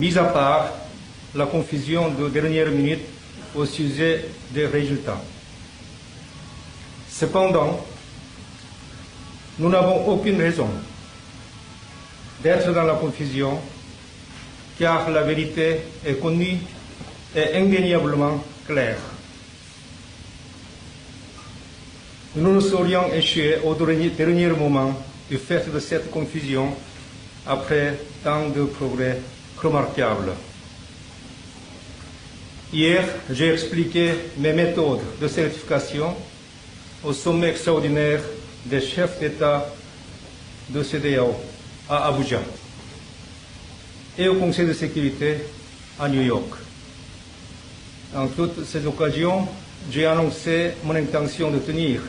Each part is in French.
Mis à part la confusion de dernière minute au sujet des résultats. Cependant, nous n'avons aucune raison d'être dans la confusion, car la vérité est connue et indéniablement claire. Nous nous serions échoués au dernier moment du fait de cette confusion après tant de progrès remarquables. Hier, j'ai expliqué mes méthodes de certification au sommet extraordinaire des chefs d'État de CEDEAO à Abuja et au Conseil de sécurité à New York. En toutes ces occasions, j'ai annoncé mon intention de tenir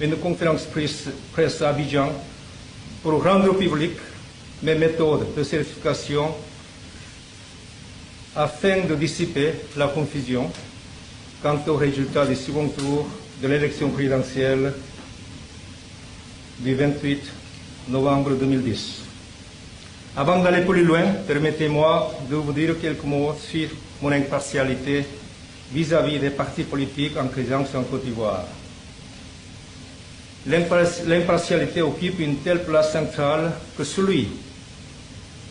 une conférence presse à Abidjan pour rendre public mes méthodes de certification afin de dissiper la confusion quant aux résultats du second tour de l'élection présidentielle du 28 novembre 2010. Avant d'aller plus loin, permettez-moi de vous dire quelques mots sur mon impartialité vis-à-vis des partis politiques en présence en Côte d'Ivoire. L'impartialité occupe une telle place centrale que celui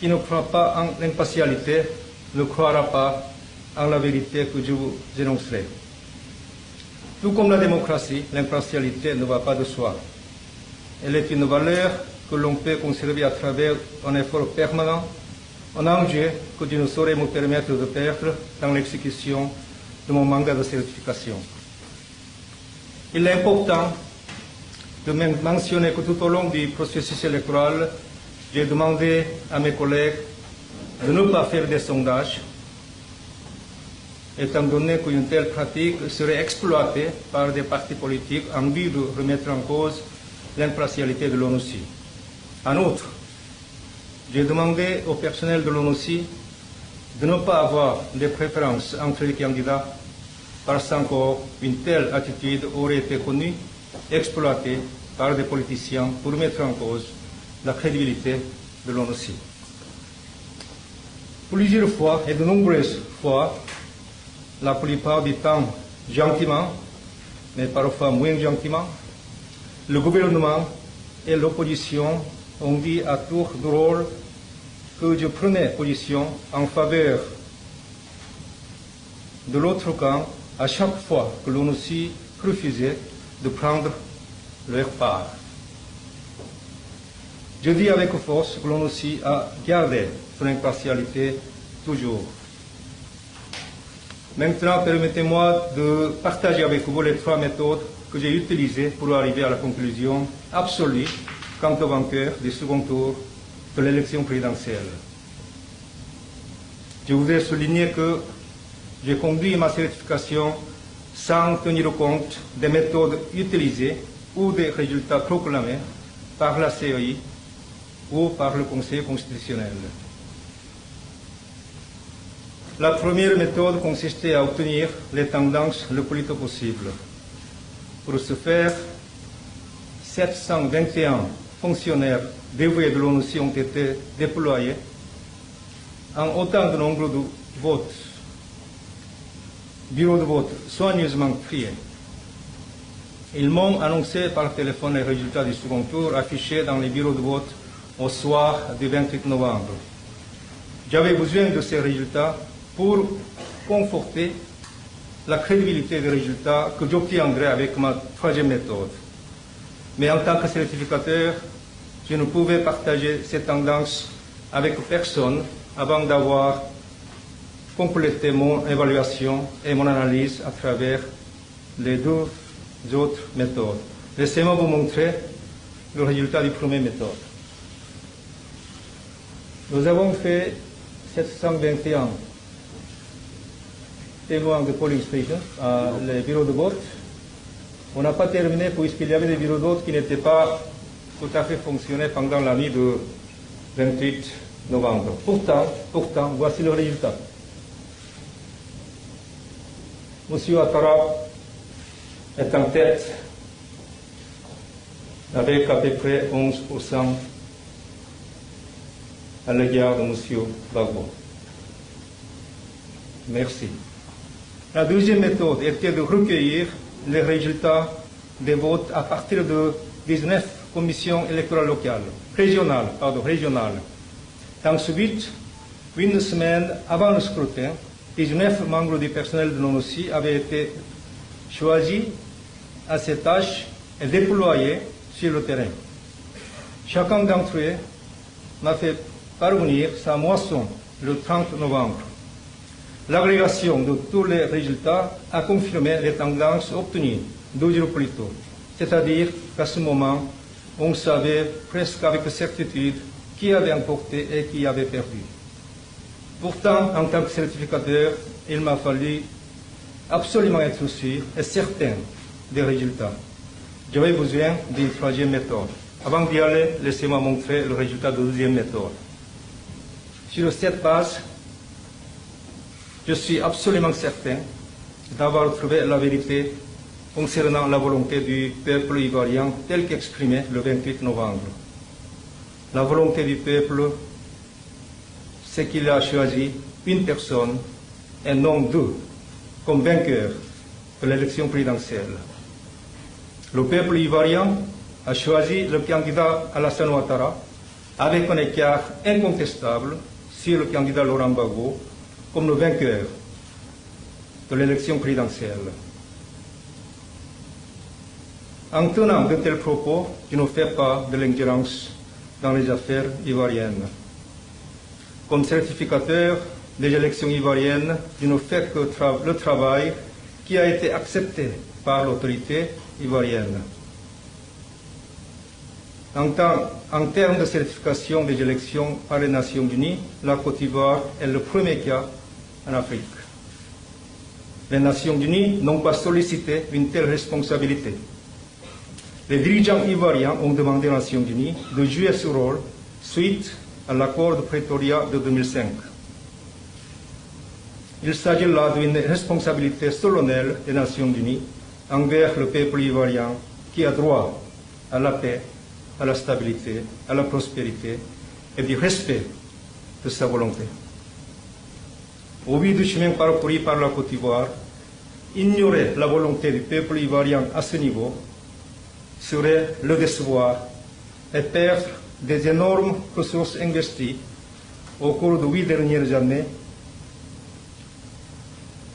qui ne croit pas en l'impartialité ne croira pas en la vérité que je vous énoncerai. Tout comme la démocratie, l'impartialité ne va pas de soi. Elle est une valeur que l'on peut conserver à travers un effort permanent, un enjeu que je ne saurais me permettre de perdre dans l'exécution de mon mandat de certification. Il est important de mentionner que tout au long du processus électoral, j'ai demandé à mes collègues de ne pas faire des sondages, étant donné qu'une telle pratique serait exploitée par des partis politiques en vue de remettre en cause l'impartialité de l'ONUCI. En outre, j'ai demandé au personnel de l'ONUCI de ne pas avoir de préférences entre les candidats parce qu'encore une telle attitude aurait été connue et exploitée par des politiciens pour mettre en cause la crédibilité de l'ONUCI. Plusieurs fois et de nombreuses fois, la plupart du temps gentiment, mais parfois moins gentiment, le gouvernement et l'opposition ont dit à tour de rôle que je prenais position en faveur de l'autre camp à chaque fois que l'ONUCI refusait de prendre leur part. Je dis avec force que l'ONUCI a gardé son impartialité toujours. Maintenant, permettez-moi de partager avec vous les trois méthodes que j'ai utilisées pour arriver à la conclusion absolue quant au vainqueur du second tour de l'élection présidentielle. Je voudrais souligner que j'ai conduit ma certification sans tenir compte des méthodes utilisées ou des résultats proclamés par la CEI ou par le Conseil constitutionnel. La première méthode consistait à obtenir les tendances le plus tôt possible. Pour ce faire, 721 fonctionnaires dévoués de l'ONUCI ont été déployés en autant de nombre de votes, bureaux de vote soigneusement triés. Ils m'ont annoncé par téléphone les résultats du second tour affichés dans les bureaux de vote au soir du 28 novembre. J'avais besoin de ces résultats pour conforter la crédibilité des résultats que j'obtiendrai avec ma troisième méthode. Mais en tant que certificateur, je ne pouvais partager ces tendances avec personne avant d'avoir complété mon évaluation et mon analyse à travers les deux autres méthodes. Laissez-moi vous montrer le résultat du premier méthode. Nous avons fait 721 témoins de polling station, les bureaux de vote. On n'a pas terminé puisqu'il y avait des bureaux de vote qui n'étaient pas tout à fait fonctionnés pendant la nuit du 28 novembre. Pourtant, voici le résultat. Monsieur Ouattara est en tête avec à peu près 11% à l'égard de M. Gbagbo. Merci. La deuxième méthode était de recueillir les résultats des votes à partir de 19 commissions électorales locales, régionales. Ensuite, une semaine avant le scrutin, 19 membres du personnel de l'ONUCI avaient été choisis à ces tâches et déployés sur le terrain. Chacun d'entre eux m'a fait parvenir sa moisson le 30 novembre. L'agrégation de tous les résultats a confirmé les tendances obtenues 2 jours plus tôt. C'est-à-dire qu'à ce moment, on savait presque avec certitude qui avait emporté et qui avait perdu. Pourtant, en tant que certificateur, il m'a fallu absolument être sûr et certain des résultats. J'avais besoin d'une troisième méthode. Avant d'y aller, laissez-moi montrer le résultat de la deuxième méthode. Sur cette base, je suis absolument certain d'avoir trouvé la vérité concernant la volonté du peuple ivoirien telle qu'exprimée le 28 novembre. La volonté du peuple, c'est qu'il a choisi une personne et non deux comme vainqueur de l'élection présidentielle. Le peuple ivoirien a choisi le candidat Alassane Ouattara avec un écart incontestable sur le candidat Laurent Gbagbo comme le vainqueur de l'élection présidentielle. En tenant de tels propos, je ne fais pas de l'ingérence dans les affaires ivoiriennes. Comme certificateur des élections ivoiriennes, je ne fais que le travail qui a été accepté par l'autorité ivoirienne. En termes de certification des élections par les Nations Unies, la Côte d'Ivoire est le premier cas en Afrique. Les Nations Unies n'ont pas sollicité une telle responsabilité. Les dirigeants ivoiriens ont demandé aux Nations Unies de jouer ce rôle suite à l'accord de Pretoria de 2005. Il s'agit là d'une responsabilité solennelle des Nations Unies envers le peuple ivoirien qui a droit à la paix, à la stabilité, à la prospérité et du respect de sa volonté. Au vu du chemin parcouru par la Côte d'Ivoire, ignorer la volonté du peuple ivoirien à ce niveau serait le décevoir et perdre des énormes ressources investies au cours de 8 dernières années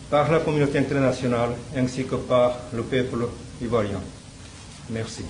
par la communauté internationale ainsi que par le peuple ivoirien. Merci.